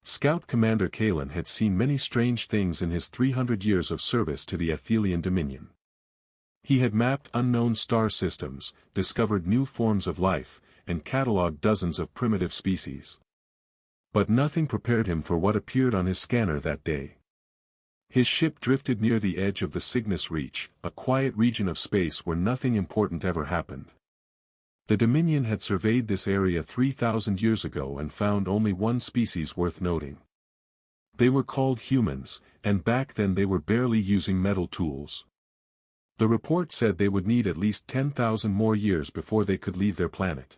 Scout Commander Kalen had seen many strange things in his 300 years of service to the Athelian Dominion. He had mapped unknown star systems, discovered new forms of life, and catalogued dozens of primitive species. But nothing prepared him for what appeared on his scanner that day. His ship drifted near the edge of the Cygnus Reach, a quiet region of space where nothing important ever happened. The Dominion had surveyed this area 3,000 years ago and found only one species worth noting. They were called humans, and back then they were barely using metal tools. The report said they would need at least 10,000 more years before they could leave their planet.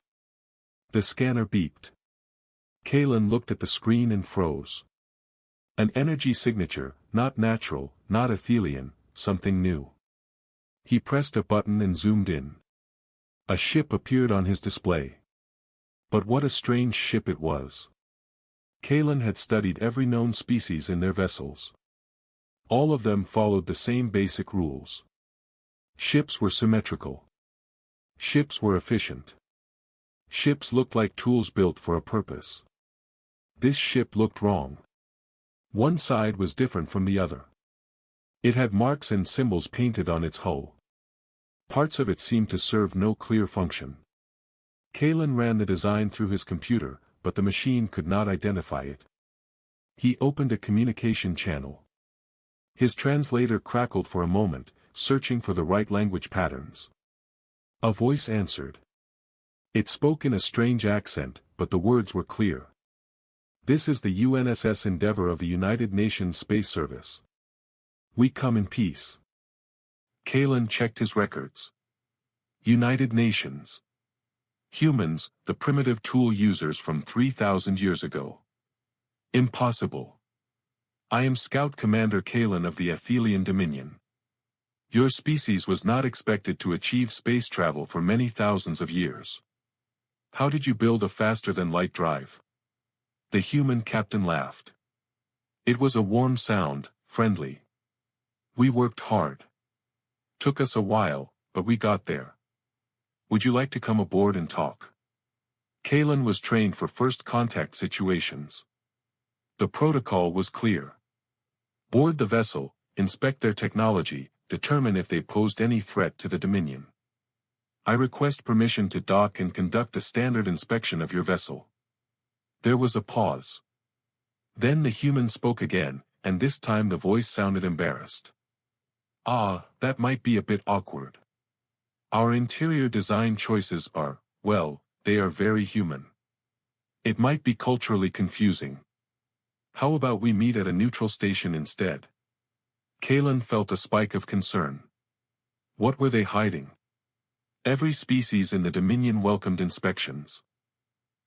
The scanner beeped. Kalen looked at the screen and froze. An energy signature, not natural, not Athelian, something new. He pressed a button and zoomed in. A ship appeared on his display. But what a strange ship it was. Kalen had studied every known species in their vessels. All of them followed the same basic rules. Ships were symmetrical. Ships were efficient. Ships looked like tools built for a purpose. This ship looked wrong. One side was different from the other. It had marks and symbols painted on its hull. Parts of it seemed to serve no clear function. Kalen ran the design through his computer, but the machine could not identify it. He opened a communication channel. His translator crackled for a moment, searching for the right language patterns. A voice answered. It spoke in a strange accent, but the words were clear. This is the UNSS Endeavour of the United Nations Space Service. We come in peace. Kalen checked his records. United Nations. Humans, the primitive tool users from 3,000 years ago. Impossible. I am Scout Commander Kalen of the Athelian Dominion. Your species was not expected to achieve space travel for many thousands of years. How did you build a faster-than-light drive? The human captain laughed. It was a warm sound, friendly. We worked hard. Took us a while, but we got there. Would you like to come aboard and talk? Kalen was trained for first contact situations. The protocol was clear. Board the vessel, inspect their technology, determine if they posed any threat to the Dominion. I request permission to dock and conduct a standard inspection of your vessel. There was a pause. Then the human spoke again, and this time the voice sounded embarrassed. That might be a bit awkward. Our interior design choices are, well, they are very human. It might be culturally confusing. How about we meet at a neutral station instead? Kalen felt a spike of concern. What were they hiding? Every species in the Dominion welcomed inspections.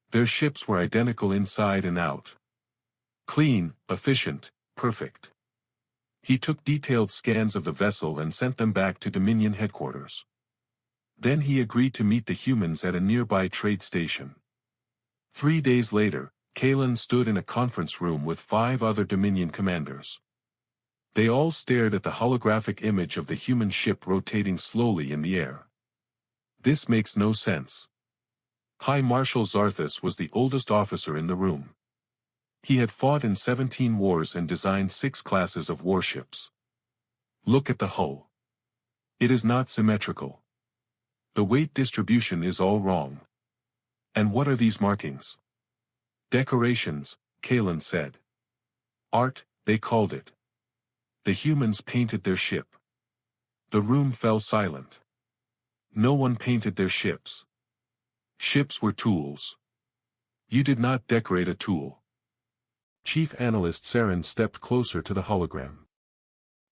Their ships were identical inside and out. Clean, efficient, perfect. He took detailed scans of the vessel and sent them back to Dominion headquarters. Then he agreed to meet the humans at a nearby trade station. 3 days later, Kalen stood in a conference room with 5 other Dominion commanders. They all stared at the holographic image of the human ship rotating slowly in the air. This makes no sense. High Marshal Zarthus was the oldest officer in the room. He had fought in 17 wars and designed 6 classes of warships. Look at the hull. It is not symmetrical. The weight distribution is all wrong. And what are these markings? Decorations, Kalen said. Art, they called it. The humans painted their ship. The room fell silent. No one painted their ships. Ships were tools. You did not decorate a tool. Chief Analyst Saren stepped closer to the hologram.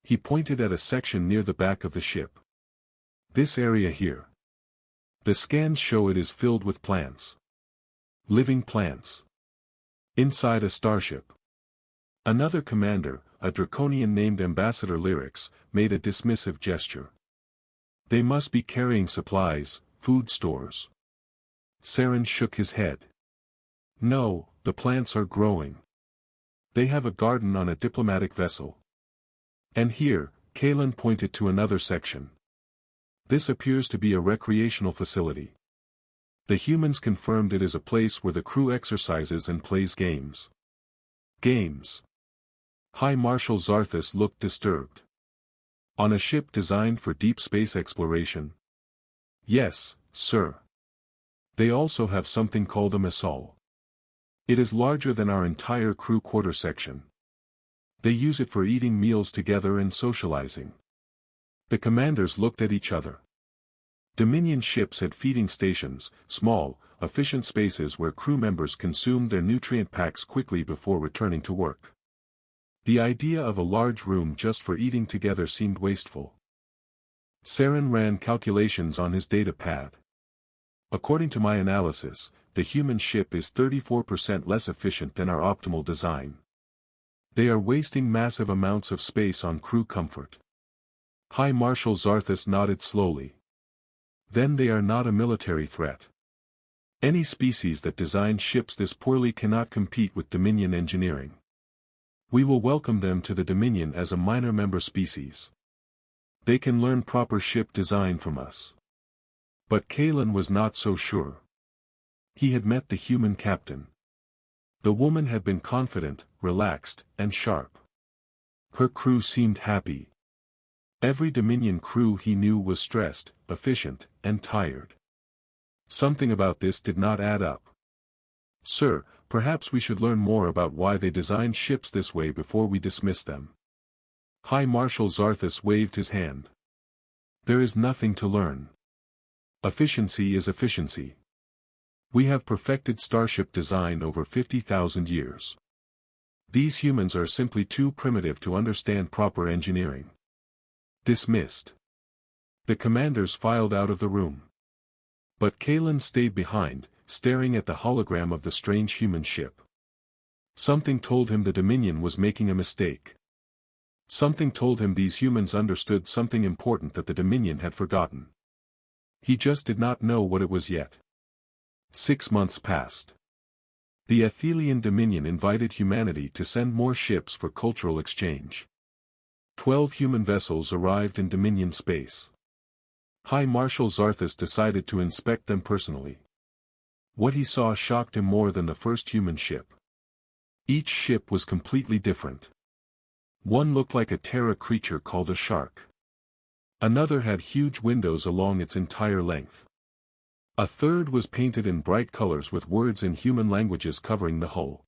He pointed at a section near the back of the ship. This area here. The scans show it is filled with plants. Living plants. Inside a starship. Another commander, a draconian named Ambassador Lyrics, made a dismissive gesture. They must be carrying supplies, food stores. Saren shook his head. No, the plants are growing. They have a garden on a diplomatic vessel. And here, Kalen pointed to another section. This appears to be a recreational facility. The humans confirmed it is a place where the crew exercises and plays games. Games. High Marshal Zarthus looked disturbed. On a ship designed for deep space exploration? Yes, sir. They also have something called a missile. It is larger than our entire crew quarter section. They use it for eating meals together and socializing. The commanders looked at each other. Dominion ships had feeding stations, small, efficient spaces where crew members consumed their nutrient packs quickly before returning to work. The idea of a large room just for eating together seemed wasteful. Saren ran calculations on his data pad. According to my analysis, the human ship is 34% less efficient than our optimal design. They are wasting massive amounts of space on crew comfort. High Marshal Zarthus nodded slowly. Then they are not a military threat. Any species that designs ships this poorly cannot compete with Dominion engineering. We will welcome them to the Dominion as a minor member species. They can learn proper ship design from us. But Kalen was not so sure. He had met the human captain. The woman had been confident, relaxed, and sharp. Her crew seemed happy. Every Dominion crew he knew was stressed, efficient, and tired. Something about this did not add up. Sir, perhaps we should learn more about why they designed ships this way before we dismiss them. High Marshal Zarthus waved his hand. There is nothing to learn. Efficiency is efficiency. We have perfected starship design over 50,000 years. These humans are simply too primitive to understand proper engineering. Dismissed. The commanders filed out of the room. But Kalen stayed behind, staring at the hologram of the strange human ship. Something told him the Dominion was making a mistake. Something told him these humans understood something important that the Dominion had forgotten. He just did not know what it was yet. 6 months passed. The Athelian Dominion invited humanity to send more ships for cultural exchange. 12 human vessels arrived in Dominion space. High Marshal Zarthus decided to inspect them personally. What he saw shocked him more than the first human ship. Each ship was completely different. One looked like a Terra creature called a shark. Another had huge windows along its entire length. A third was painted in bright colors with words in human languages covering the hull.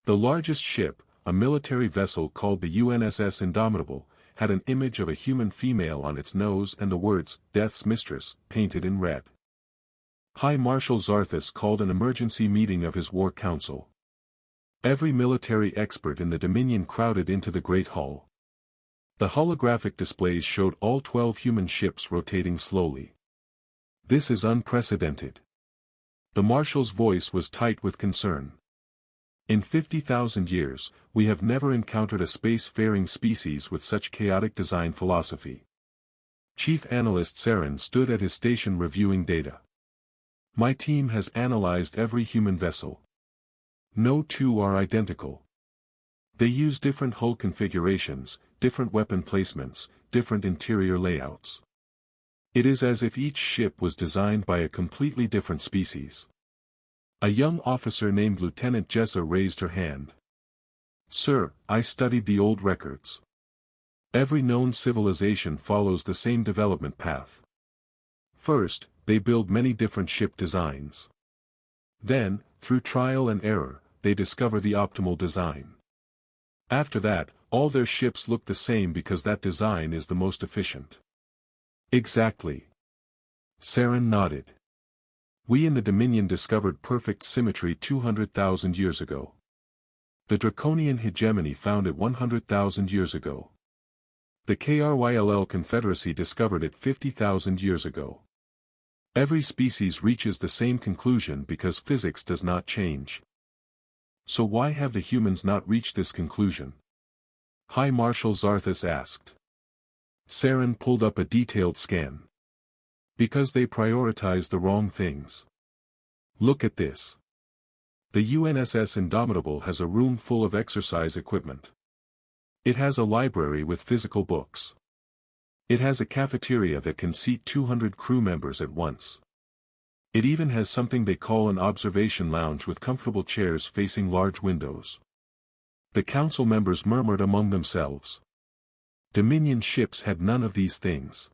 The largest ship, a military vessel called the UNSS Indomitable, had an image of a human female on its nose and the words, Death's Mistress, painted in red. High Marshal Zarthus called an emergency meeting of his war council. Every military expert in the Dominion crowded into the Great Hall. The holographic displays showed all 12 human ships rotating slowly. This is unprecedented. The Marshal's voice was tight with concern. In 50,000 years, we have never encountered a space-faring species with such chaotic design philosophy. Chief Analyst Saren stood at his station reviewing data. My team has analyzed every human vessel. No two are identical. They use different hull configurations, different weapon placements, different interior layouts. It is as if each ship was designed by a completely different species. A young officer named Lieutenant Jessa raised her hand. Sir, I studied the old records. Every known civilization follows the same development path. First, they build many different ship designs. Then, through trial and error, they discover the optimal design. After that, all their ships look the same because that design is the most efficient. Exactly. Saren nodded. We in the Dominion discovered perfect symmetry 200,000 years ago. The Draconian hegemony found it 100,000 years ago. The KRYLL Confederacy discovered it 50,000 years ago. Every species reaches the same conclusion because physics does not change. So why have the humans not reached this conclusion? High Marshal Zarthus asked. Saren pulled up a detailed scan. Because they prioritize the wrong things. Look at this. The UNSS Indomitable has a room full of exercise equipment. It has a library with physical books. It has a cafeteria that can seat 200 crew members at once. It even has something they call an observation lounge with comfortable chairs facing large windows. The council members murmured among themselves. Dominion ships had none of these things.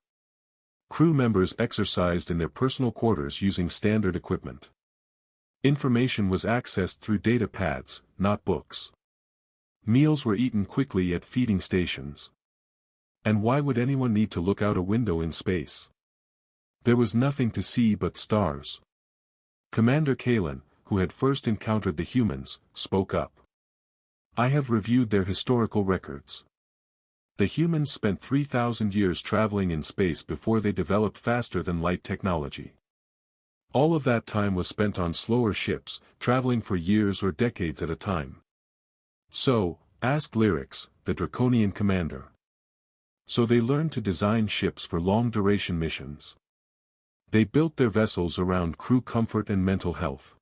Crew members exercised in their personal quarters using standard equipment. Information was accessed through data pads, not books. Meals were eaten quickly at feeding stations. And why would anyone need to look out a window in space? There was nothing to see but stars. Commander Kalen, who had first encountered the humans, spoke up. I have reviewed their historical records. The humans spent 3,000 years traveling in space before they developed faster-than-light technology. All of that time was spent on slower ships, traveling for years or decades at a time. So, asked Lyrics, the Draconian commander. So they learned to design ships for long-duration missions. They built their vessels around crew comfort and mental health.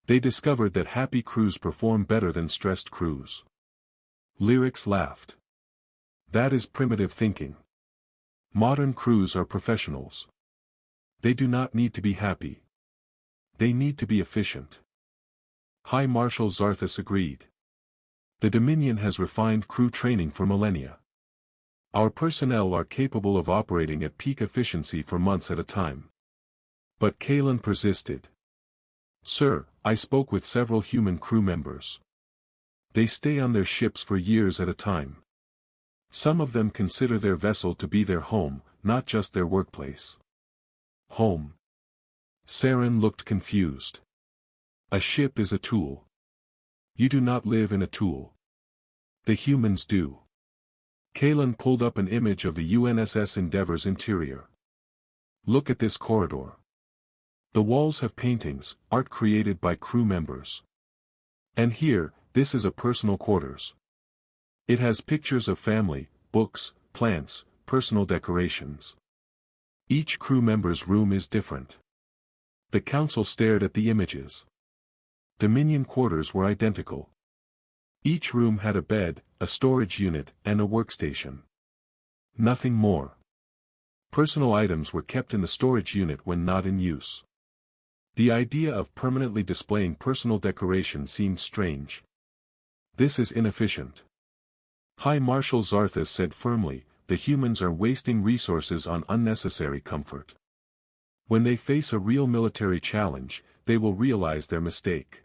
They discovered that happy crews perform better than stressed crews. Lyrics laughed. That is primitive thinking. Modern crews are professionals. They do not need to be happy. They need to be efficient. High Marshal Zarthus agreed. The Dominion has refined crew training for millennia. Our personnel are capable of operating at peak efficiency for months at a time. But Kalen persisted. Sir, I spoke with several human crew members. They stay on their ships for years at a time. Some of them consider their vessel to be their home, not just their workplace. Home. Saren looked confused. A ship is a tool. You do not live in a tool. The humans do. Kalen pulled up an image of the UNSS Endeavour's interior. Look at this corridor. The walls have paintings, art created by crew members. And here, this is a personal quarters. It has pictures of family, books, plants, personal decorations. Each crew member's room is different. The council stared at the images. Dominion quarters were identical. Each room had a bed, a storage unit, and a workstation. Nothing more. Personal items were kept in the storage unit when not in use. The idea of permanently displaying personal decoration seemed strange. This is inefficient. High Marshal Zarthus said firmly, the humans are wasting resources on unnecessary comfort. When they face a real military challenge, they will realize their mistake.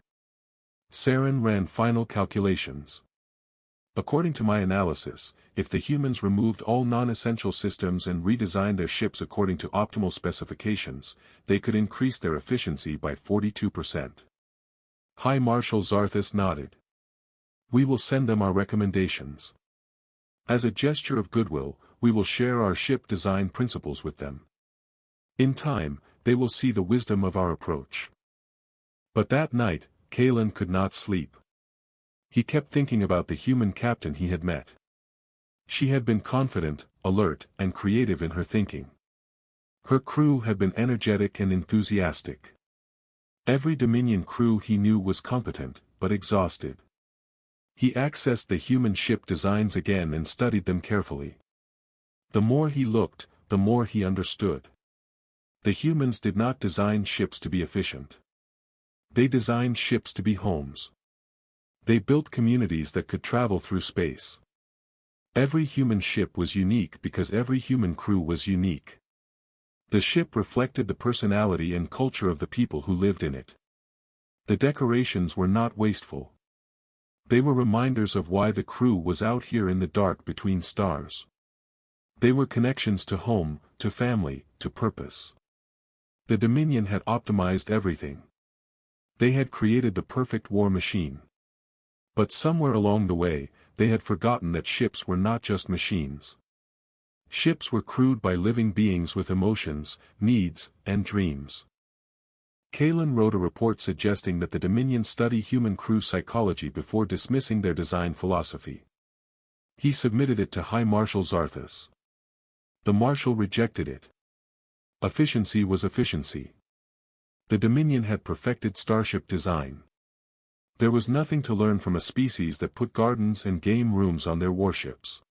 Saren ran final calculations. According to my analysis, if the humans removed all non-essential systems and redesigned their ships according to optimal specifications, they could increase their efficiency by 42%. High Marshal Zarthus nodded. We will send them our recommendations. As a gesture of goodwill, we will share our ship design principles with them. In time, they will see the wisdom of our approach. But that night, Kalen could not sleep. He kept thinking about the human captain he had met. She had been confident, alert, and creative in her thinking. Her crew had been energetic and enthusiastic. Every Dominion crew he knew was competent, but exhausted. He accessed the human ship designs again and studied them carefully. The more he looked, the more he understood. The humans did not design ships to be efficient. They designed ships to be homes. They built communities that could travel through space. Every human ship was unique because every human crew was unique. The ship reflected the personality and culture of the people who lived in it. The decorations were not wasteful. They were reminders of why the crew was out here in the dark between stars. They were connections to home, to family, to purpose. The Dominion had optimized everything. They had created the perfect war machine. But somewhere along the way, they had forgotten that ships were not just machines. Ships were crewed by living beings with emotions, needs, and dreams. Kalen wrote a report suggesting that the Dominion study human crew psychology before dismissing their design philosophy. He submitted it to High Marshal Zarthus. The Marshal rejected it. Efficiency was efficiency. The Dominion had perfected starship design. There was nothing to learn from a species that put gardens and game rooms on their warships.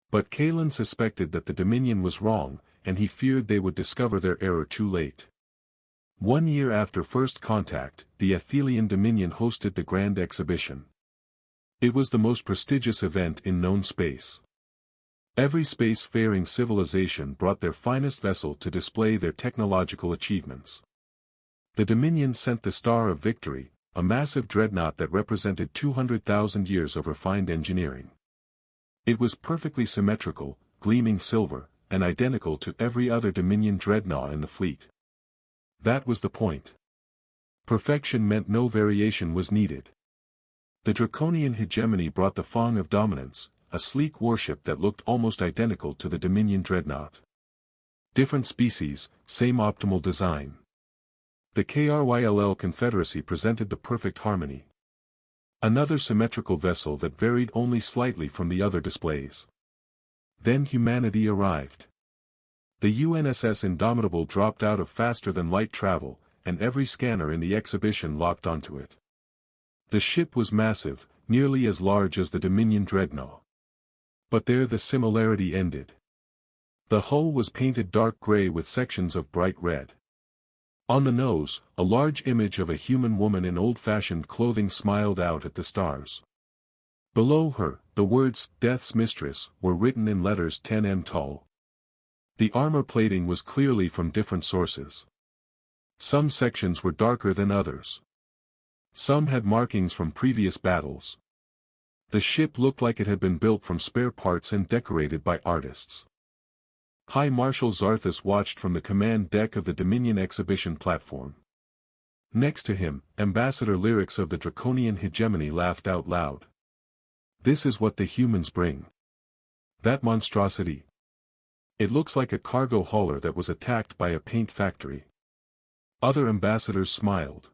But Kalen suspected that the Dominion was wrong, and he feared they would discover their error too late. 1 year after first contact, the Athelian Dominion hosted the Grand Exhibition. It was the most prestigious event in known space. Every space-faring civilization brought their finest vessel to display their technological achievements. The Dominion sent the Star of Victory, a massive dreadnought that represented 200,000 years of refined engineering. It was perfectly symmetrical, gleaming silver, and identical to every other Dominion dreadnought in the fleet. That was the point. Perfection meant no variation was needed. The Draconian hegemony brought the Fong of Dominance, a sleek warship that looked almost identical to the Dominion dreadnought. Different species, same optimal design. The KRYLL Confederacy presented the perfect harmony. Another symmetrical vessel that varied only slightly from the other displays. Then humanity arrived. The UNSS Indomitable dropped out of faster-than-light travel, and every scanner in the exhibition locked onto it. The ship was massive, nearly as large as the Dominion dreadnought. But there the similarity ended. The hull was painted dark gray with sections of bright red. On the nose, a large image of a human woman in old-fashioned clothing smiled out at the stars. Below her, the words, "Death's Mistress," were written in letters 10 m tall. The armor plating was clearly from different sources. Some sections were darker than others. Some had markings from previous battles. The ship looked like it had been built from spare parts and decorated by artists. High Marshal Zarthus watched from the command deck of the Dominion exhibition platform. Next to him, Ambassador Lyrics of the Draconian hegemony laughed out loud. This is what the humans bring. That monstrosity. It looks like a cargo hauler that was attacked by a paint factory. Other ambassadors smiled.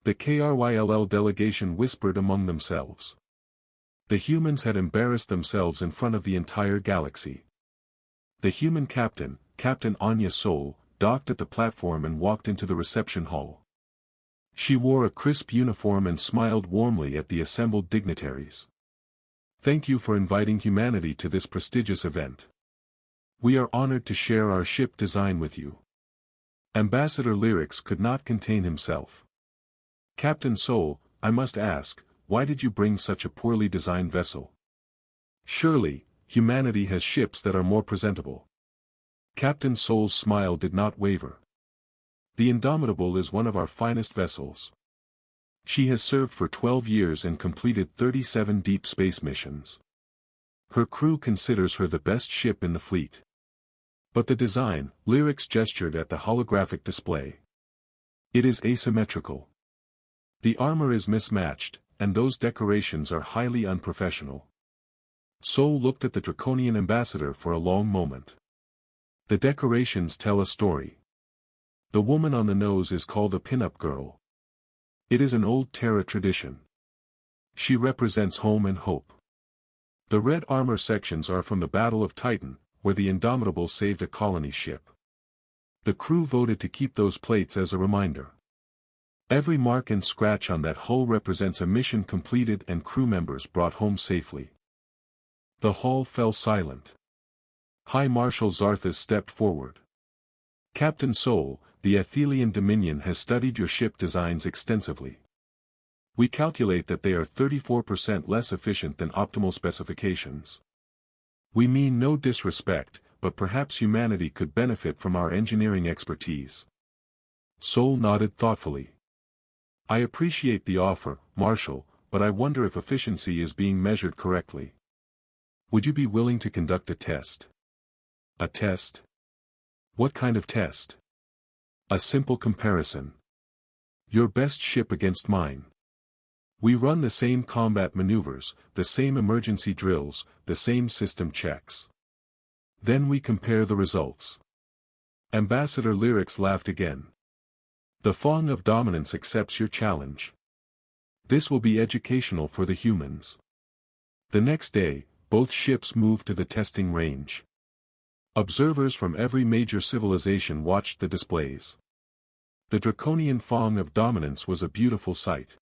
The KRYLL delegation whispered among themselves. The humans had embarrassed themselves in front of the entire galaxy. The human captain, Captain Anya Sol, docked at the platform and walked into the reception hall. She wore a crisp uniform and smiled warmly at the assembled dignitaries. Thank you for inviting humanity to this prestigious event. We are honored to share our ship design with you. Ambassador Lyrics could not contain himself. Captain Sol, I must ask, why did you bring such a poorly designed vessel? Surely, humanity has ships that are more presentable. Captain Sol's smile did not waver. The Indomitable is one of our finest vessels. She has served for 12 years and completed 37 deep space missions. Her crew considers her the best ship in the fleet. But the design, Lyrics gestured at the holographic display. It is asymmetrical. The armor is mismatched, and those decorations are highly unprofessional. Sol looked at the Draconian ambassador for a long moment. The decorations tell a story. The woman on the nose is called a pin-up girl. It is an old Terra tradition. She represents home and hope. The red armor sections are from the Battle of Titan, where the Indomitable saved a colony ship. The crew voted to keep those plates as a reminder. Every mark and scratch on that hull represents a mission completed and crew members brought home safely. The hall fell silent. High Marshal Zarthus stepped forward. Captain Sol, the Athelian Dominion has studied your ship designs extensively. We calculate that they are 34% less efficient than optimal specifications. We mean no disrespect, but perhaps humanity could benefit from our engineering expertise. Sol nodded thoughtfully. I appreciate the offer, Marshal, but I wonder if efficiency is being measured correctly. Would you be willing to conduct a test? A test? What kind of test? A simple comparison. Your best ship against mine. We run the same combat maneuvers, the same emergency drills, the same system checks. Then we compare the results. Ambassador Lyrics laughed again. The Fong of Dominance accepts your challenge. This will be educational for the humans. The next day, both ships moved to the testing range. Observers from every major civilization watched the displays. The Draconian Fong of Dominance was a beautiful sight.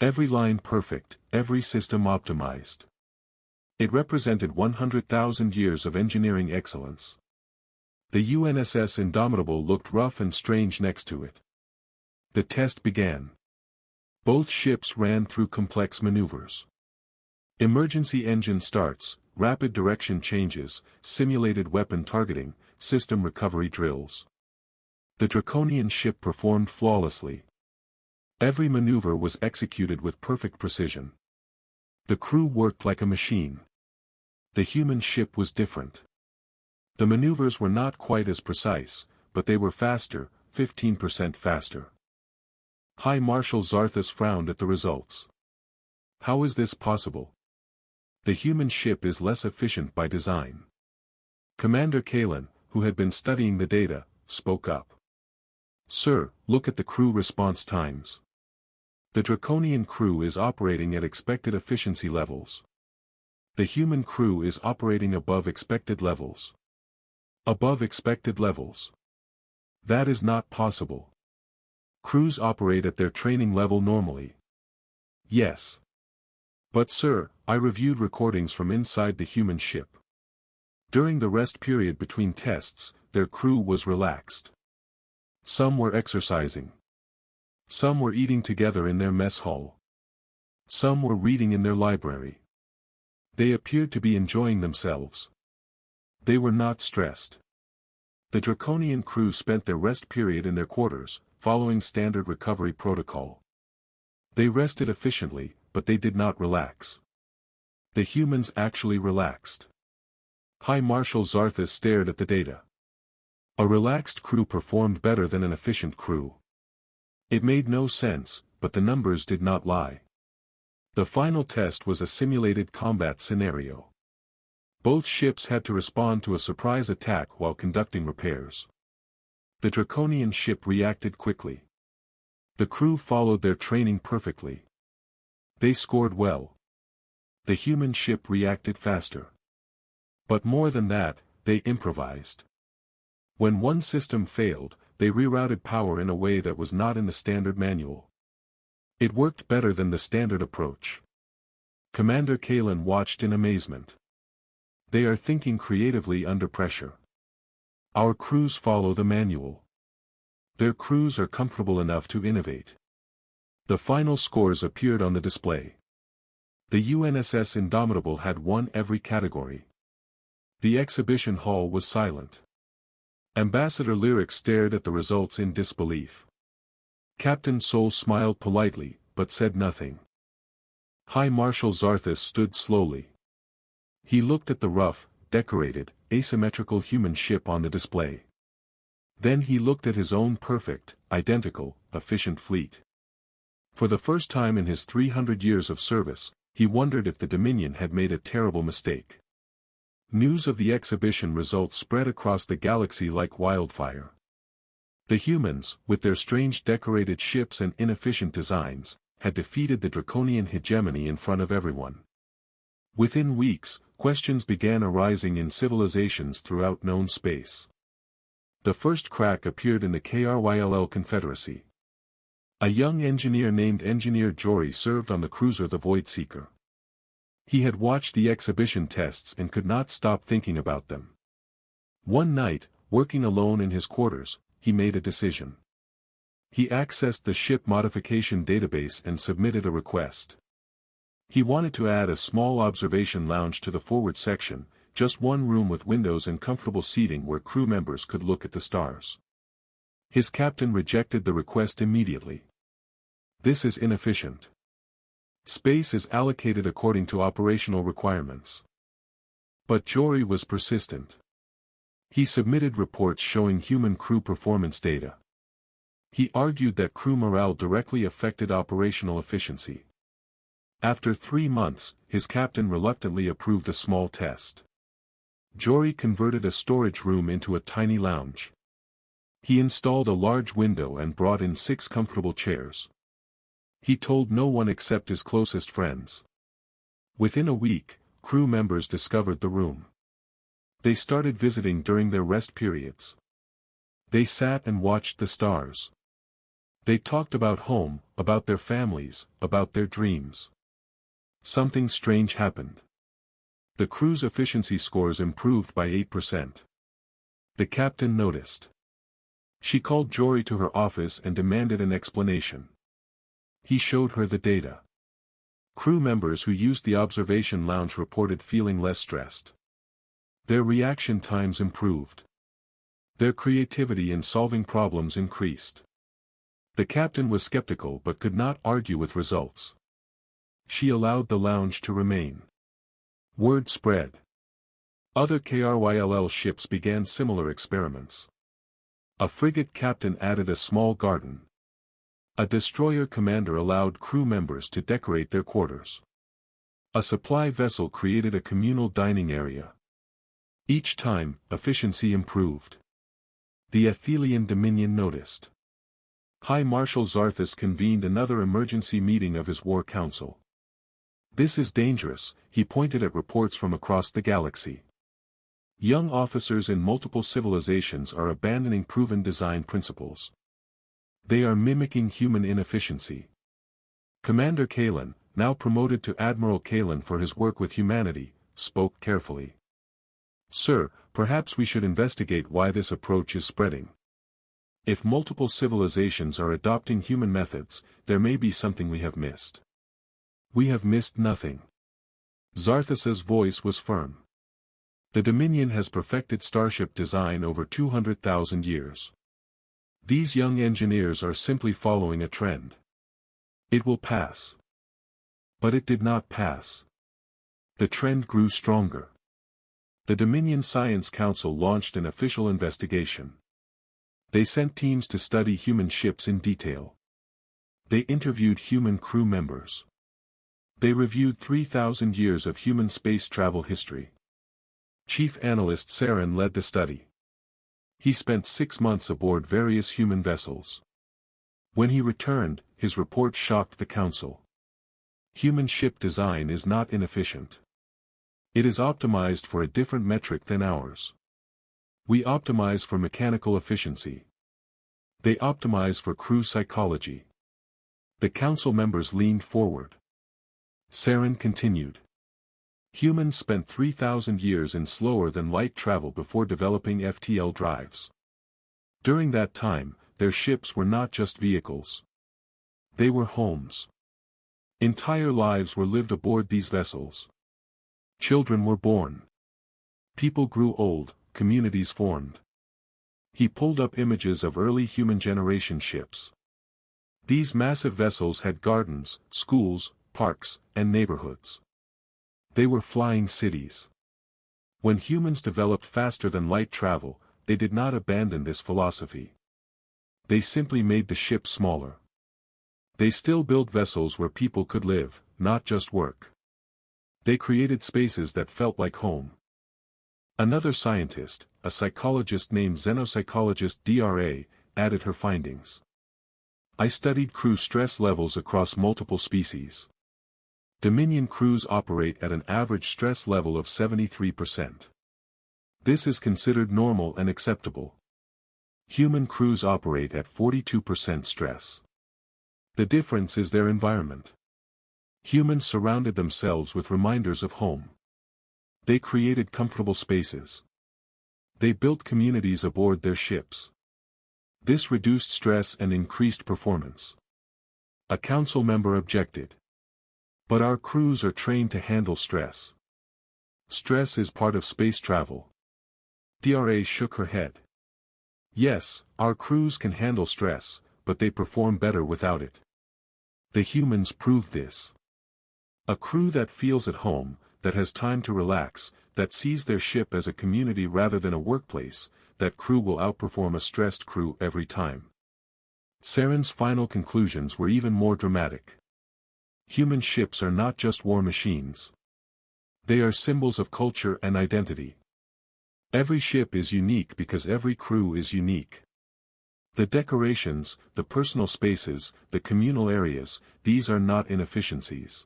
Every line perfect, every system optimized. It represented 100,000 years of engineering excellence. The UNSS Indomitable looked rough and strange next to it. The test began. Both ships ran through complex maneuvers. Emergency engine starts, rapid direction changes, simulated weapon targeting, system recovery drills. The draconian ship performed flawlessly. Every maneuver was executed with perfect precision. The crew worked like a machine. The human ship was different. The maneuvers were not quite as precise, but they were faster, 15% faster. High Marshal Zarthus frowned at the results. How is this possible? The human ship is less efficient by design. Commander Kalen, who had been studying the data, spoke up. Sir, look at the crew response times. The draconian crew is operating at expected efficiency levels. The human crew is operating above expected levels. Above expected levels. That is not possible. Crews operate at their training level normally. Yes. But sir, I reviewed recordings from inside the human ship. During the rest period between tests, their crew was relaxed. Some were exercising. Some were eating together in their mess hall. Some were reading in their library. They appeared to be enjoying themselves. They were not stressed. The draconian crew spent their rest period in their quarters, following standard recovery protocol. They rested efficiently, but they did not relax. The humans actually relaxed. High Marshal Zarthus stared at the data. A relaxed crew performed better than an efficient crew. It made no sense, but the numbers did not lie. The final test was a simulated combat scenario. Both ships had to respond to a surprise attack while conducting repairs. The draconian ship reacted quickly. The crew followed their training perfectly. They scored well. The human ship reacted faster. But more than that, they improvised. When one system failed, they rerouted power in a way that was not in the standard manual. It worked better than the standard approach. Commander Kalen watched in amazement. They are thinking creatively under pressure. Our crews follow the manual. Their crews are comfortable enough to innovate. The final scores appeared on the display. The UNSS Indomitable had won every category. The exhibition hall was silent. Ambassador Lyric stared at the results in disbelief. Captain Sol smiled politely, but said nothing. High Marshal Zarthus stood slowly. He looked at the rough, decorated, asymmetrical human ship on the display. Then he looked at his own perfect, identical, efficient fleet. For the first time in his 300 years of service, he wondered if the Dominion had made a terrible mistake. News of the exhibition results spread across the galaxy like wildfire. The humans, with their strange decorated ships and inefficient designs, had defeated the draconian hegemony in front of everyone. Within weeks, questions began arising in civilizations throughout known space. The first crack appeared in the KRYLL Confederacy. A young engineer named Engineer Jory served on the cruiser the Voidseeker. He had watched the exhibition tests and could not stop thinking about them. One night, working alone in his quarters, he made a decision. He accessed the ship modification database and submitted a request. He wanted to add a small observation lounge to the forward section, just one room with windows and comfortable seating where crew members could look at the stars. His captain rejected the request immediately. This is inefficient. Space is allocated according to operational requirements. But Jory was persistent. He submitted reports showing human crew performance data. He argued that crew morale directly affected operational efficiency. After 3 months, his captain reluctantly approved a small test. Jory converted a storage room into a tiny lounge. He installed a large window and brought in 6 comfortable chairs. He told no one except his closest friends. Within a week, crew members discovered the room. They started visiting during their rest periods. They sat and watched the stars. They talked about home, about their families, about their dreams. Something strange happened. The crew's efficiency scores improved by 8%. The captain noticed. She called Jory to her office and demanded an explanation. He showed her the data. Crew members who used the observation lounge reported feeling less stressed. Their reaction times improved. Their creativity in solving problems increased. The captain was skeptical but could not argue with results. She allowed the lounge to remain. Word spread. Other KRYLL ships began similar experiments. A frigate captain added a small garden. A destroyer commander allowed crew members to decorate their quarters. A supply vessel created a communal dining area. Each time, efficiency improved. The Athelian Dominion noticed. High Marshal Zarthus convened another emergency meeting of his war council. This is dangerous, he pointed at reports from across the galaxy. Young officers in multiple civilizations are abandoning proven design principles. They are mimicking human inefficiency. Commander Kalen, now promoted to Admiral Kalen for his work with humanity, spoke carefully. Sir, perhaps we should investigate why this approach is spreading. If multiple civilizations are adopting human methods, there may be something we have missed. We have missed nothing. Zarthus's voice was firm. The Dominion has perfected starship design over 200,000 years. These young engineers are simply following a trend. It will pass. But it did not pass. The trend grew stronger. The Dominion Science Council launched an official investigation. They sent teams to study human ships in detail. They interviewed human crew members. They reviewed 3,000 years of human space travel history. Chief Analyst Saren led the study. He spent 6 months aboard various human vessels. When he returned, his report shocked the Council. Human ship design is not inefficient. It is optimized for a different metric than ours. We optimize for mechanical efficiency. They optimize for crew psychology. The Council members leaned forward. Saren continued. Humans spent 3,000 years in slower-than-light travel before developing FTL drives. During that time, their ships were not just vehicles. They were homes. Entire lives were lived aboard these vessels. Children were born. People grew old, communities formed. He pulled up images of early human generation ships. These massive vessels had gardens, schools, parks, and neighborhoods. They were flying cities. When humans developed faster-than-light travel, they did not abandon this philosophy. They simply made the ship smaller. They still built vessels where people could live, not just work. They created spaces that felt like home. Another scientist, a psychologist named xenopsychologist DRA, added her findings. I studied crew stress levels across multiple species. Dominion crews operate at an average stress level of 73%. This is considered normal and acceptable. Human crews operate at 42% stress. The difference is their environment. Humans surrounded themselves with reminders of home. They created comfortable spaces. They built communities aboard their ships. This reduced stress and increased performance. A council member objected. But our crews are trained to handle stress. Stress is part of space travel. DRA shook her head. Yes, our crews can handle stress, but they perform better without it. The humans proved this. A crew that feels at home, that has time to relax, that sees their ship as a community rather than a workplace, that crew will outperform a stressed crew every time. Saren's final conclusions were even more dramatic. Human ships are not just war machines. They are symbols of culture and identity. Every ship is unique because every crew is unique. The decorations, the personal spaces, the communal areas, these are not inefficiencies.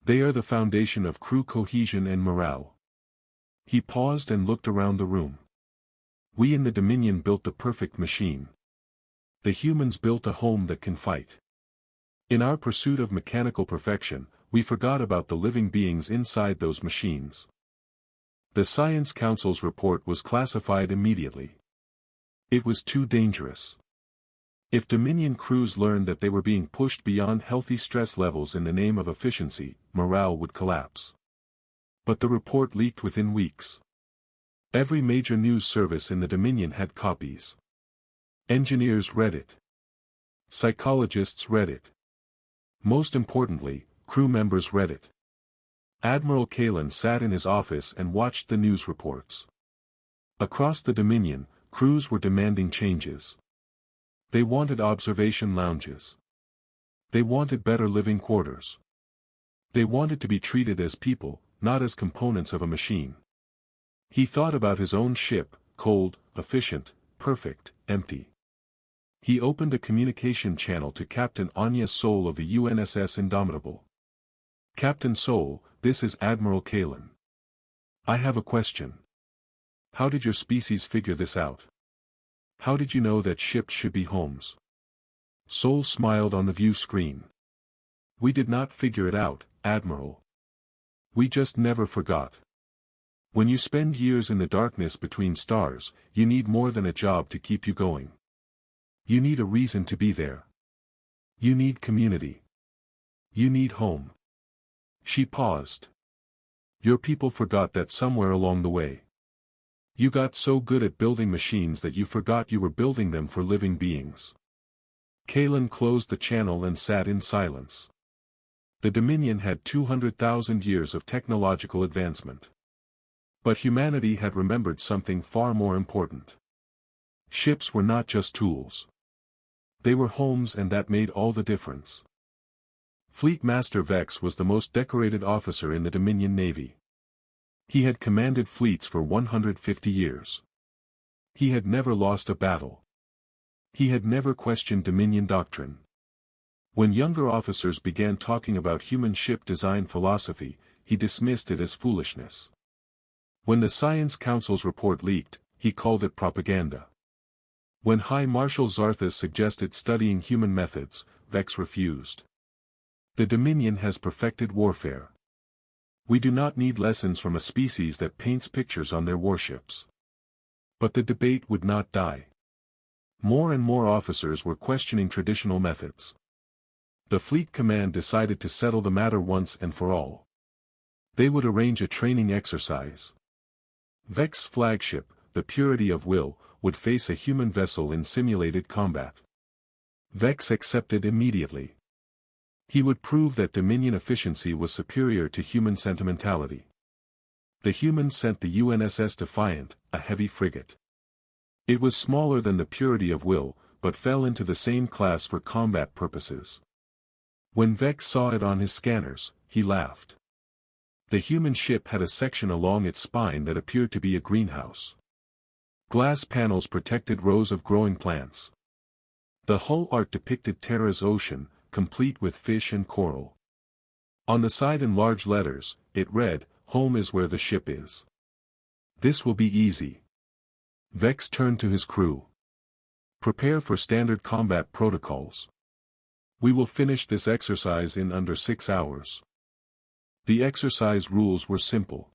They are the foundation of crew cohesion and morale. He paused and looked around the room. We in the Dominion built the perfect machine. The humans built a home that can fight. In our pursuit of mechanical perfection, we forgot about the living beings inside those machines. The Science Council's report was classified immediately. It was too dangerous. If Dominion crews learned that they were being pushed beyond healthy stress levels in the name of efficiency, morale would collapse. But the report leaked within weeks. Every major news service in the Dominion had copies. Engineers read it. Psychologists read it. Most importantly, crew members read it. Admiral Kalin sat in his office and watched the news reports. Across the Dominion, crews were demanding changes. They wanted observation lounges. They wanted better living quarters. They wanted to be treated as people, not as components of a machine. He thought about his own ship, cold, efficient, perfect, empty. He opened a communication channel to Captain Anya Soul of the UNSS Indomitable. Captain Soul, this is Admiral Kalin. I have a question. How did your species figure this out? How did you know that ships should be homes? Soul smiled on the view screen. We did not figure it out, Admiral. We just never forgot. When you spend years in the darkness between stars, you need more than a job to keep you going. You need a reason to be there. You need community. You need home. She paused. Your people forgot that somewhere along the way. You got so good at building machines that you forgot you were building them for living beings. Kalin closed the channel and sat in silence. The Dominion had 200,000 years of technological advancement. But humanity had remembered something far more important. Ships were not just tools. They were homes, and that made all the difference. Fleet Master Vex was the most decorated officer in the Dominion Navy. He had commanded fleets for 150 years. He had never lost a battle. He had never questioned Dominion doctrine. When younger officers began talking about human ship design philosophy, he dismissed it as foolishness. When the Science Council's report leaked, he called it propaganda. When High Marshal Zarthus suggested studying human methods, Vex refused. The Dominion has perfected warfare. We do not need lessons from a species that paints pictures on their warships. But the debate would not die. More and more officers were questioning traditional methods. The Fleet Command decided to settle the matter once and for all. They would arrange a training exercise. Vex's flagship, the Purity of Will, would face a human vessel in simulated combat. Vex accepted immediately. He would prove that Dominion efficiency was superior to human sentimentality. The humans sent the UNSS Defiant, a heavy frigate. It was smaller than the Purity of Will, but fell into the same class for combat purposes. When Vex saw it on his scanners, he laughed. The human ship had a section along its spine that appeared to be a greenhouse. Glass panels protected rows of growing plants. The hull art depicted Terra's ocean, complete with fish and coral. On the side in large letters, it read, "Home is where the ship is." This will be easy. Vex turned to his crew. Prepare for standard combat protocols. We will finish this exercise in under 6 hours. The exercise rules were simple.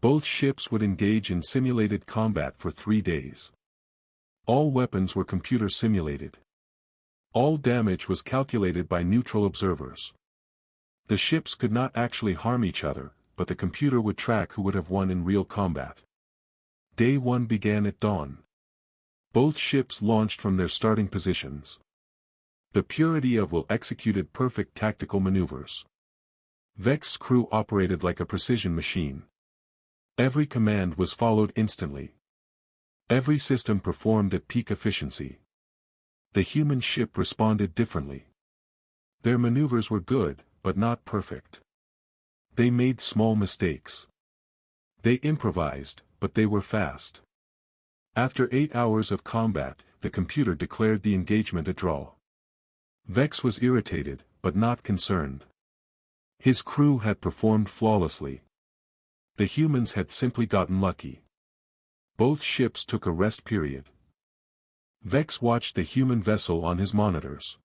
Both ships would engage in simulated combat for 3 days. All weapons were computer simulated. All damage was calculated by neutral observers. The ships could not actually harm each other, but the computer would track who would have won in real combat. Day 1 began at dawn. Both ships launched from their starting positions. The Purity of Will executed perfect tactical maneuvers. Vex's crew operated like a precision machine. Every command was followed instantly. Every system performed at peak efficiency. The human ship responded differently. Their maneuvers were good, but not perfect. They made small mistakes. They improvised, but they were fast. After 8 hours of combat, the computer declared the engagement a draw. Vex was irritated, but not concerned. His crew had performed flawlessly. The humans had simply gotten lucky. Both ships took a rest period. Vex watched the human vessel on his monitors.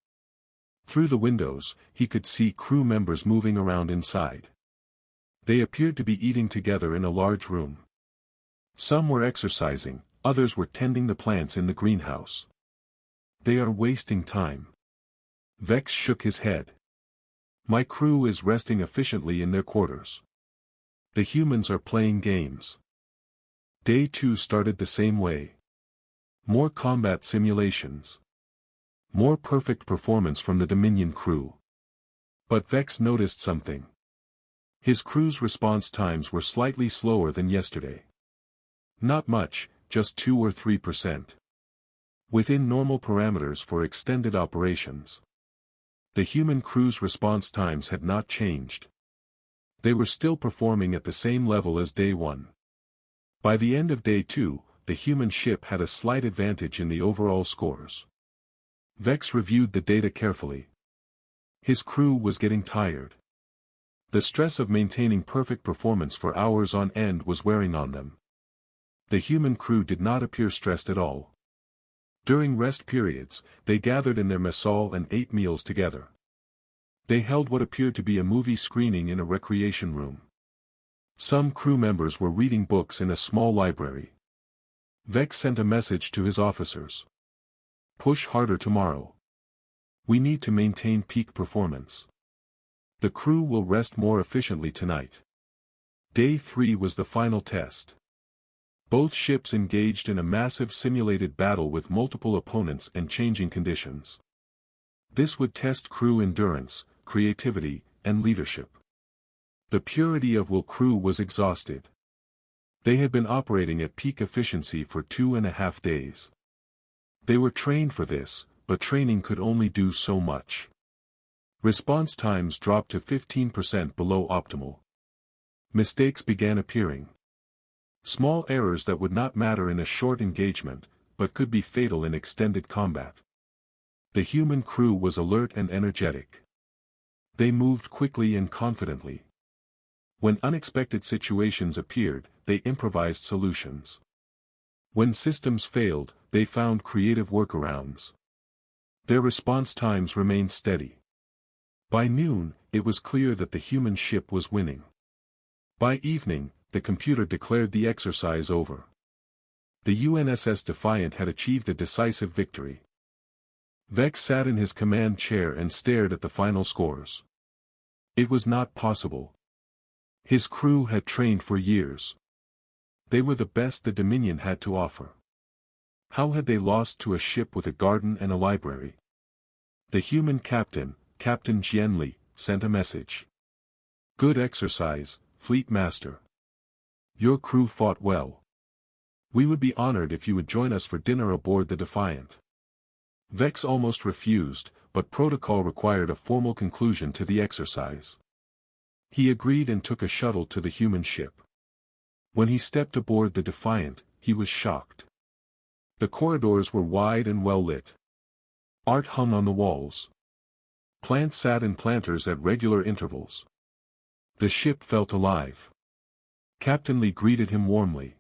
Through the windows, he could see crew members moving around inside. They appeared to be eating together in a large room. Some were exercising, others were tending the plants in the greenhouse. They are wasting time. Vex shook his head. My crew is resting efficiently in their quarters. The humans are playing games. Day 2 started the same way. More combat simulations. More perfect performance from the Dominion crew. But Vex noticed something. His crew's response times were slightly slower than yesterday. Not much, just 2 or 3%. Within normal parameters for extended operations. The human crew's response times had not changed. They were still performing at the same level as Day 1. By the end of Day 2, the human ship had a slight advantage in the overall scores. Vex reviewed the data carefully. His crew was getting tired. The stress of maintaining perfect performance for hours on end was wearing on them. The human crew did not appear stressed at all. During rest periods, they gathered in their mess hall and ate meals together. They held what appeared to be a movie screening in a recreation room. Some crew members were reading books in a small library. Vex sent a message to his officers. Push harder tomorrow. We need to maintain peak performance. The crew will rest more efficiently tonight. Day 3 was the final test. Both ships engaged in a massive simulated battle with multiple opponents and changing conditions. This would test crew endurance, creativity, and leadership. The purity of will crew was exhausted. They had been operating at peak efficiency for 2.5 days. They were trained for this, but training could only do so much. Response times dropped to 15% below optimal. Mistakes began appearing. Small errors that would not matter in a short engagement, but could be fatal in extended combat. The human crew was alert and energetic. They moved quickly and confidently. When unexpected situations appeared, they improvised solutions. When systems failed, they found creative workarounds. Their response times remained steady. By noon, it was clear that the human ship was winning. By evening, the computer declared the exercise over. The UNSS Defiant had achieved a decisive victory. Vex sat in his command chair and stared at the final scores. It was not possible. His crew had trained for years. They were the best the Dominion had to offer. How had they lost to a ship with a garden and a library? The human captain, Captain Jianli, sent a message. Good exercise, Fleet Master. Your crew fought well. We would be honored if you would join us for dinner aboard the Defiant. Vex almost refused, but protocol required a formal conclusion to the exercise. He agreed and took a shuttle to the human ship. When he stepped aboard the Defiant, he was shocked. The corridors were wide and well lit. Art hung on the walls. Plants sat in planters at regular intervals. The ship felt alive. Captain Lee greeted him warmly.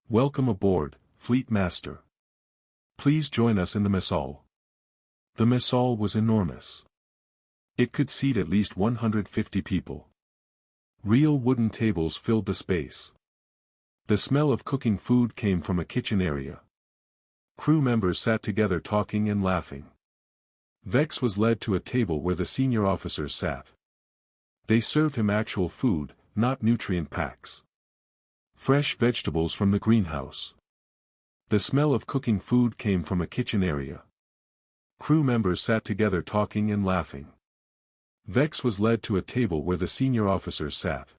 Welcome aboard, Fleet Master. Please join us in the mess hall. The mess hall was enormous. It could seat at least 150 people. Real wooden tables filled the space. The smell of cooking food came from a kitchen area. Crew members sat together talking and laughing. Vex was led to a table where the senior officers sat. They served him actual food, not nutrient packs. Fresh vegetables from the greenhouse. The smell of cooking food came from a kitchen area. Crew members sat together talking and laughing. Vex was led to a table where the senior officers sat.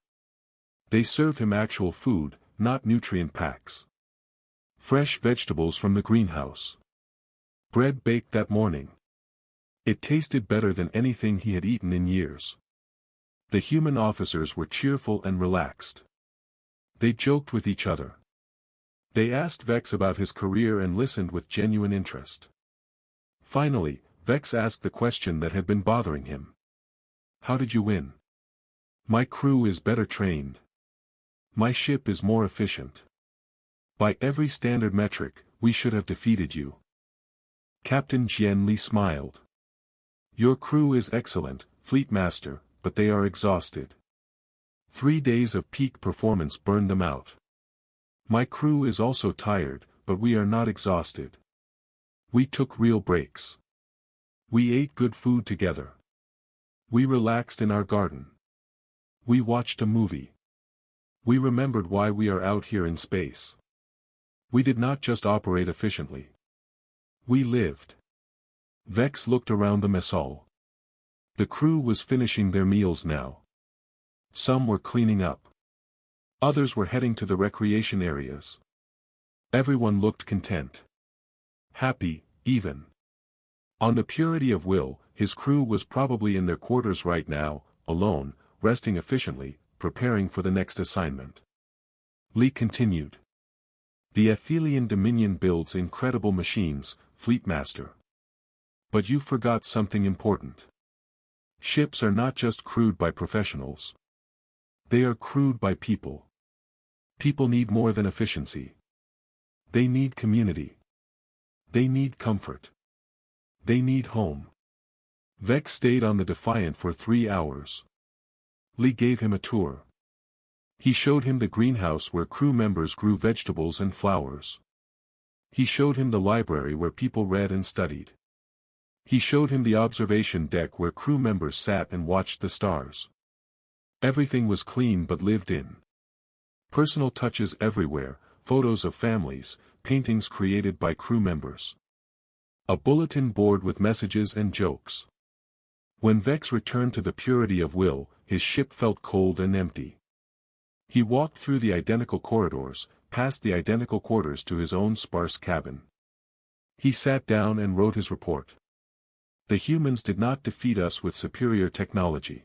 They served him actual food, not nutrient packs. Fresh vegetables from the greenhouse. Bread baked that morning. It tasted better than anything he had eaten in years. The human officers were cheerful and relaxed. They joked with each other. They asked Vex about his career and listened with genuine interest. Finally, Vex asked the question that had been bothering him. How did you win? My crew is better trained. My ship is more efficient. By every standard metric, we should have defeated you. Captain Jianli smiled. Your crew is excellent, Fleet Master, but they are exhausted. 3 days of peak performance burned them out. My crew is also tired, but we are not exhausted. We took real breaks. We ate good food together. We relaxed in our garden. We watched a movie. We remembered why we are out here in space. We did not just operate efficiently. We lived. Vex looked around the mess hall. The crew was finishing their meals now. Some were cleaning up. Others were heading to the recreation areas. Everyone looked content. Happy, even. On the purity of will, his crew was probably in their quarters right now, alone, resting efficiently, preparing for the next assignment. Lee continued. The Athelian Dominion builds incredible machines, Fleetmaster. But you forgot something important. Ships are not just crewed by professionals. They are crewed by people. People need more than efficiency. They need community. They need comfort. They need home. Vex stayed on the Defiant for 3 hours. Lee gave him a tour. He showed him the greenhouse where crew members grew vegetables and flowers. He showed him the library where people read and studied. He showed him the observation deck where crew members sat and watched the stars. Everything was clean but lived in. Personal touches everywhere, photos of families, paintings created by crew members. A bulletin board with messages and jokes. When Vex returned to the purity of will, his ship felt cold and empty. He walked through the identical corridors, past the identical quarters to his own sparse cabin. He sat down and wrote his report. The humans did not defeat us with superior technology.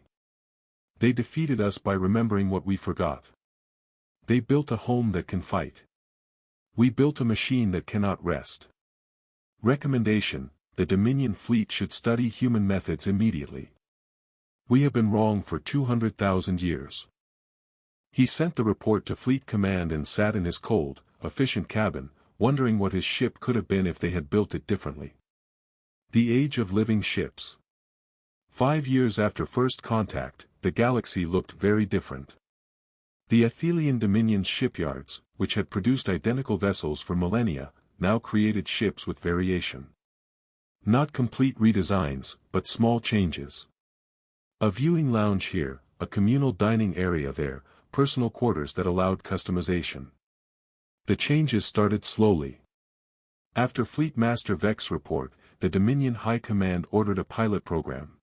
They defeated us by remembering what we forgot. They built a home that can fight. We built a machine that cannot rest. Recommendation: the Dominion fleet should study human methods immediately. We have been wrong for 200,000 years. He sent the report to Fleet Command and sat in his cold, efficient cabin, wondering what his ship could have been if they had built it differently. The age of living ships. 5 years after first contact, the galaxy looked very different. The Athelian Dominion's shipyards, which had produced identical vessels for millennia, now created ships with variation. Not complete redesigns, but small changes. A viewing lounge here, a communal dining area there, personal quarters that allowed customization. The changes started slowly. After Fleet Master Vex's report, the Dominion High Command ordered a pilot program.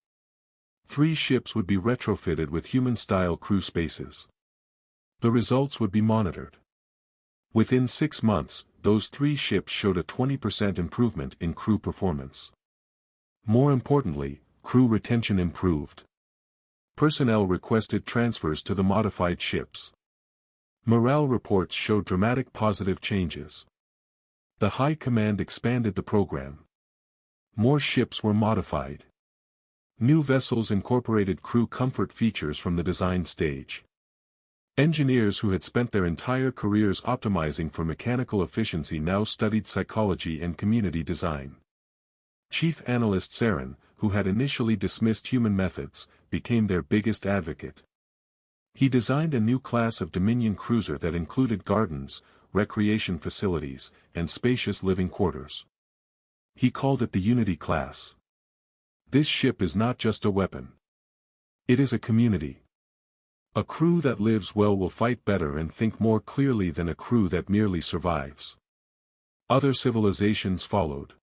3 ships would be retrofitted with human-style crew spaces. The results would be monitored. Within 6 months, those 3 ships showed a 20% improvement in crew performance. More importantly, crew retention improved. Personnel requested transfers to the modified ships. Morale reports showed dramatic positive changes. The High Command expanded the program. More ships were modified. New vessels incorporated crew comfort features from the design stage. Engineers who had spent their entire careers optimizing for mechanical efficiency now studied psychology and community design. Chief Analyst Saren, who had initially dismissed human methods, became their biggest advocate. He designed a new class of Dominion cruiser that included gardens, recreation facilities, and spacious living quarters. He called it the Unity class. This ship is not just a weapon. It is a community. A crew that lives well will fight better and think more clearly than a crew that merely survives. Other civilizations followed.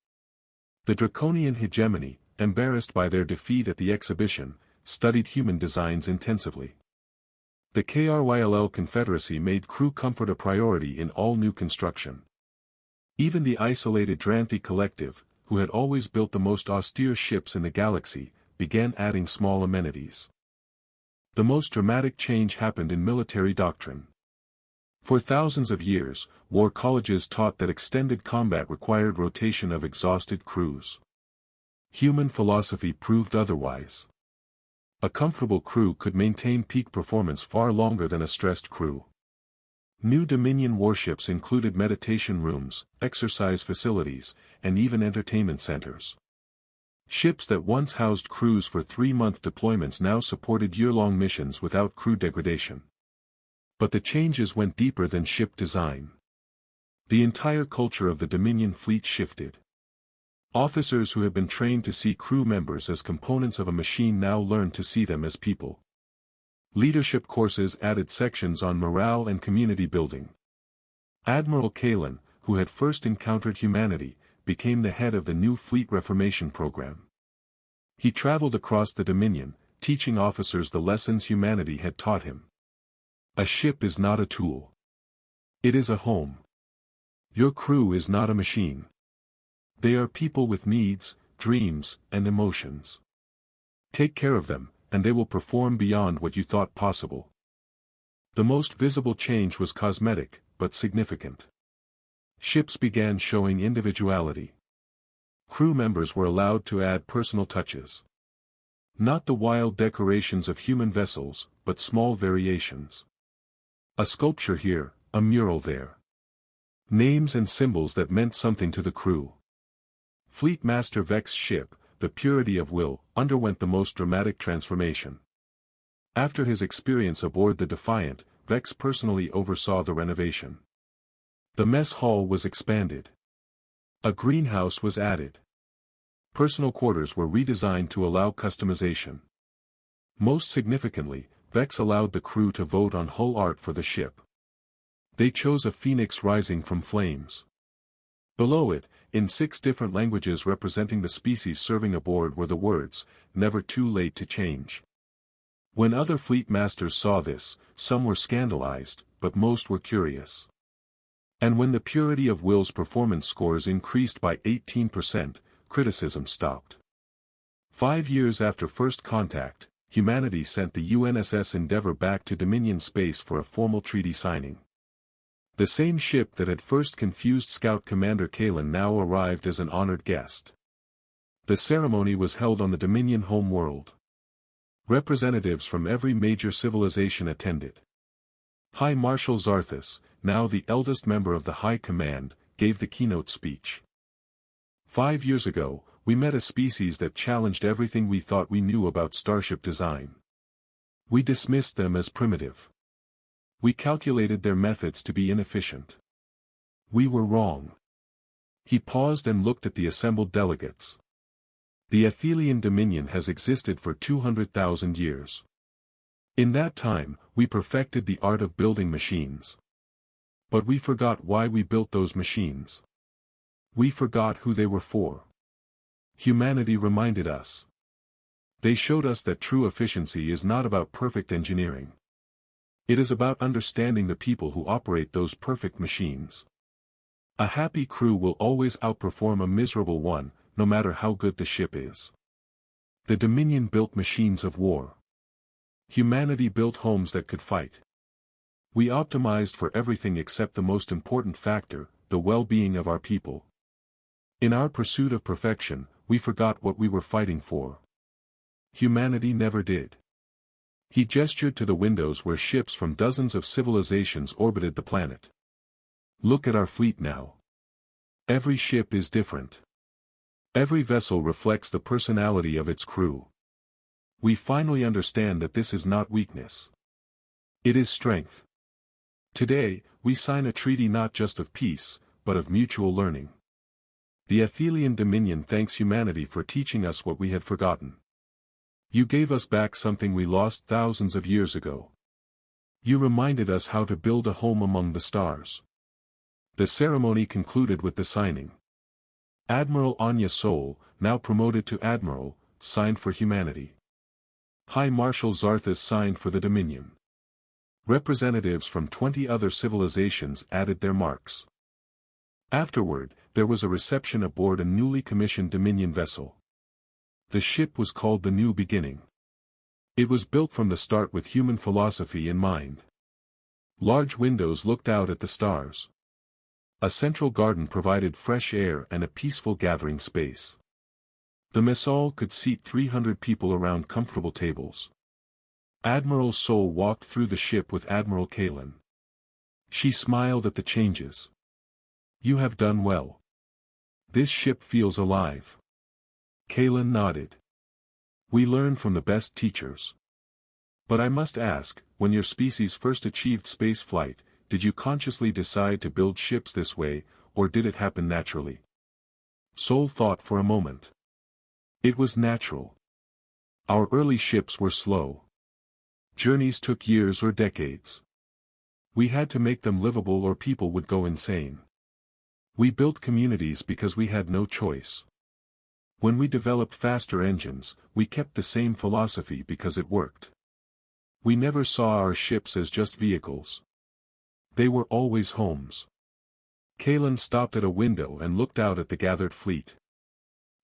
The Draconian hegemony, embarrassed by their defeat at the exhibition, studied human designs intensively. The KRYLL Confederacy made crew comfort a priority in all new construction. Even the isolated Dranthi Collective, who had always built the most austere ships in the galaxy, began adding small amenities. The most dramatic change happened in military doctrine. For thousands of years, war colleges taught that extended combat required rotation of exhausted crews. Human philosophy proved otherwise. A comfortable crew could maintain peak performance far longer than a stressed crew. New Dominion warships included meditation rooms, exercise facilities, and even entertainment centers. Ships that once housed crews for 3-month deployments now supported year-long missions without crew degradation. But the changes went deeper than ship design. The entire culture of the Dominion fleet shifted. Officers who had been trained to see crew members as components of a machine now learned to see them as people. Leadership courses added sections on morale and community building. Admiral Kalen, who had first encountered humanity, became the head of the new Fleet Reformation program. He traveled across the Dominion, teaching officers the lessons humanity had taught him. A ship is not a tool. It is a home. Your crew is not a machine. They are people with needs, dreams, and emotions. Take care of them, and they will perform beyond what you thought possible. The most visible change was cosmetic, but significant. Ships began showing individuality. Crew members were allowed to add personal touches. Not the wild decorations of human vessels, but small variations. A sculpture here, a mural there. Names and symbols that meant something to the crew. Fleet Master Vex's ship, the Purity of Will, underwent the most dramatic transformation. After his experience aboard the Defiant, Vex personally oversaw the renovation. The mess hall was expanded. A greenhouse was added. Personal quarters were redesigned to allow customization. Most significantly, Vex allowed the crew to vote on hull art for the ship. They chose a phoenix rising from flames. Below it, in 6 different languages representing the species serving aboard were the words, "Never too late to change." When other fleet masters saw this, some were scandalized, but most were curious. And when the Purity of Will's performance scores increased by 18%, criticism stopped. 5 years after first contact, humanity sent the UNSS Endeavour back to Dominion space for a formal treaty signing. The same ship that had first confused Scout Commander Kalen now arrived as an honored guest. The ceremony was held on the Dominion home world. Representatives from every major civilization attended. High Marshal Zarthus, now the eldest member of the High Command, gave the keynote speech. 5 years ago, we met a species that challenged everything we thought we knew about starship design. We dismissed them as primitive. We calculated their methods to be inefficient. We were wrong. He paused and looked at the assembled delegates. The Athelian Dominion has existed for 200,000 years. In that time, we perfected the art of building machines. But we forgot why we built those machines. We forgot who they were for. Humanity reminded us. They showed us that true efficiency is not about perfect engineering. It is about understanding the people who operate those perfect machines. A happy crew will always outperform a miserable one, no matter how good the ship is. The Dominion built machines of war. Humanity built homes that could fight. We optimized for everything except the most important factor, the well-being of our people. In our pursuit of perfection, we forgot what we were fighting for. Humanity never did. He gestured to the windows where ships from dozens of civilizations orbited the planet. Look at our fleet now. Every ship is different. Every vessel reflects the personality of its crew. We finally understand that this is not weakness. It is strength. Today, we sign a treaty not just of peace, but of mutual learning. The Athelian Dominion thanks humanity for teaching us what we had forgotten. You gave us back something we lost thousands of years ago. You reminded us how to build a home among the stars. The ceremony concluded with the signing. Admiral Anya Sol, now promoted to Admiral, signed for humanity. High Marshal Zarthus signed for the Dominion. Representatives from 20 other civilizations added their marks. Afterward, there was a reception aboard a newly commissioned Dominion vessel. The ship was called the New Beginning. It was built from the start with human philosophy in mind. Large windows looked out at the stars. A central garden provided fresh air and a peaceful gathering space. The mess hall could seat 300 people around comfortable tables. Admiral Sol walked through the ship with Admiral Kalen. She smiled at the changes. You have done well. This ship feels alive. Kalen nodded. We learn from the best teachers. But I must ask, when your species first achieved space flight, did you consciously decide to build ships this way, or did it happen naturally? Sol thought for a moment. It was natural. Our early ships were slow. Journeys took years or decades. We had to make them livable or people would go insane. We built communities because we had no choice. When we developed faster engines, we kept the same philosophy because it worked. We never saw our ships as just vehicles. They were always homes. Kalen stopped at a window and looked out at the gathered fleet.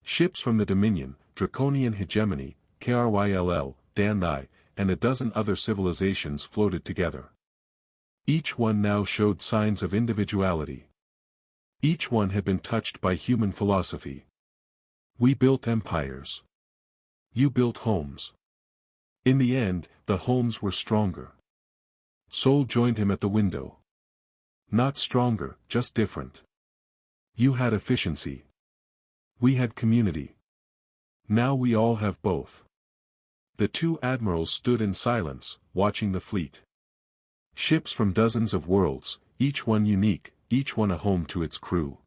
Ships from the Dominion, Draconian Hegemony, Kryll, Danai, and a dozen other civilizations floated together. Each one now showed signs of individuality. Each one had been touched by human philosophy. We built empires. You built homes. In the end, the homes were stronger. Sol joined him at the window. Not stronger, just different. You had efficiency. We had community. Now we all have both. The two admirals stood in silence, watching the fleet. Ships from dozens of worlds, each one unique, each one a home to its crew.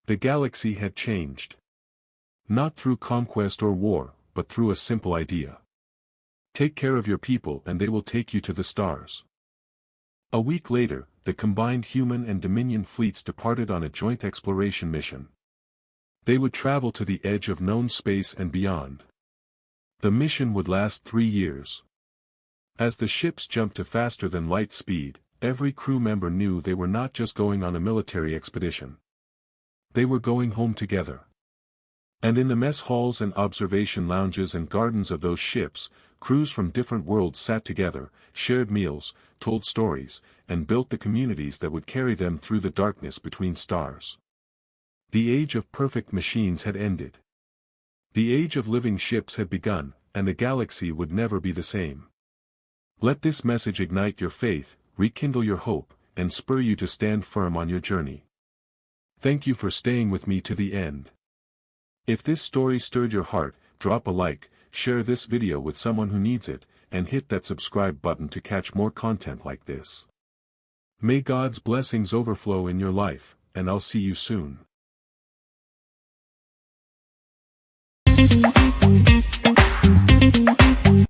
The galaxy had changed. Not through conquest or war, but through a simple idea. Take care of your people and they will take you to the stars. A week later, the combined human and Dominion fleets departed on a joint exploration mission. They would travel to the edge of known space and beyond. The mission would last 3 years. As the ships jumped to faster than light speed, every crew member knew they were not just going on a military expedition. They were going home together. And in the mess halls and observation lounges and gardens of those ships, crews from different worlds sat together, shared meals, told stories, and built the communities that would carry them through the darkness between stars. The age of perfect machines had ended. The age of living ships had begun, and the galaxy would never be the same. Let this message ignite your faith, rekindle your hope, and spur you to stand firm on your journey. Thank you for staying with me to the end. If this story stirred your heart, drop a like, share this video with someone who needs it, and hit that subscribe button to catch more content like this. May God's blessings overflow in your life, and I'll see you soon.